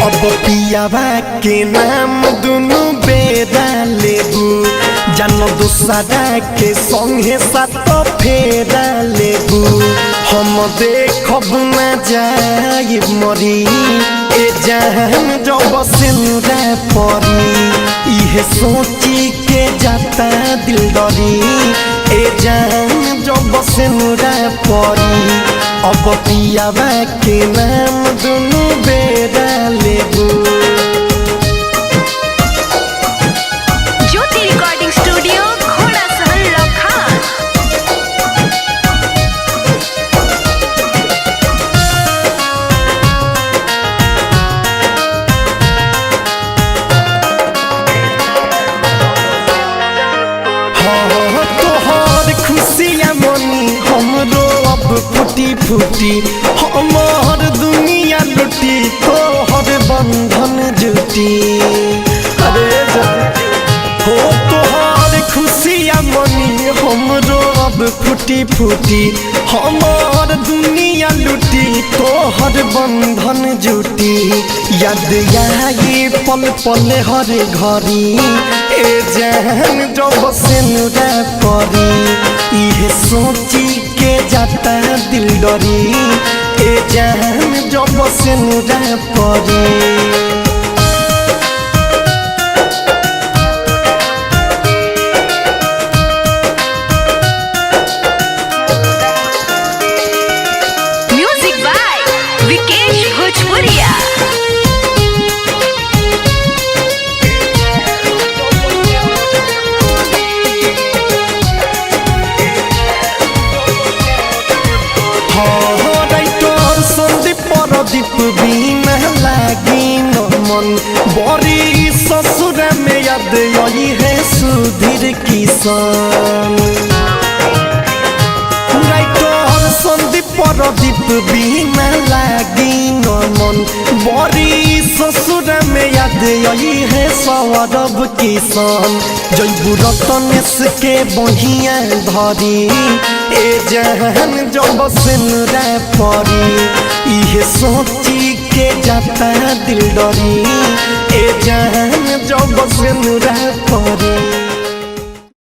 अब पियावा के नाम दुनु बेरा लेबू जान दूसरा के संगे साथ फेरा लेबू हम देखब न जाई मरी ए जान जब सिनुरा परी इहे सोची के जाता दिल डरी ए जान जब सिनुरा परी अब पियावा के नाम दुनु बेरा लेबू। ज्योति रिकॉर्डिंग स्टूडियो घोड़ा सहल लखान। तोहर खुशियाँ मनी हमरो अब फूटी फूटी हमार दुनिया लुटी तोहर बंधन जुटी। अरे हो तोहर खुशियाँ मनी हमरो अब फूटी फूटी हमार दुनिया लुटी तोहर बंधन जुटी। याद आई पल पल हर घड़ी ए जान जब सिनुरा परी इहे सोची के जाता दिल डरी ए जान जब सिनुरा परी। म्यूजिक बाय विकेश भोजपुरिया। दीप बिना लागी मन बड़ी ससुर में याद आई है सुधीर किसान। राइटर संदीप प्रदीप बिना लागी मन बड़ी ससुर में याद आई है सौरभ किसान। जयबू रतनेश के बहिया धरी ए जान जब सिनुरा परी इहे सोची के जाता दिल डरी ए जान जब सिनुरा परी।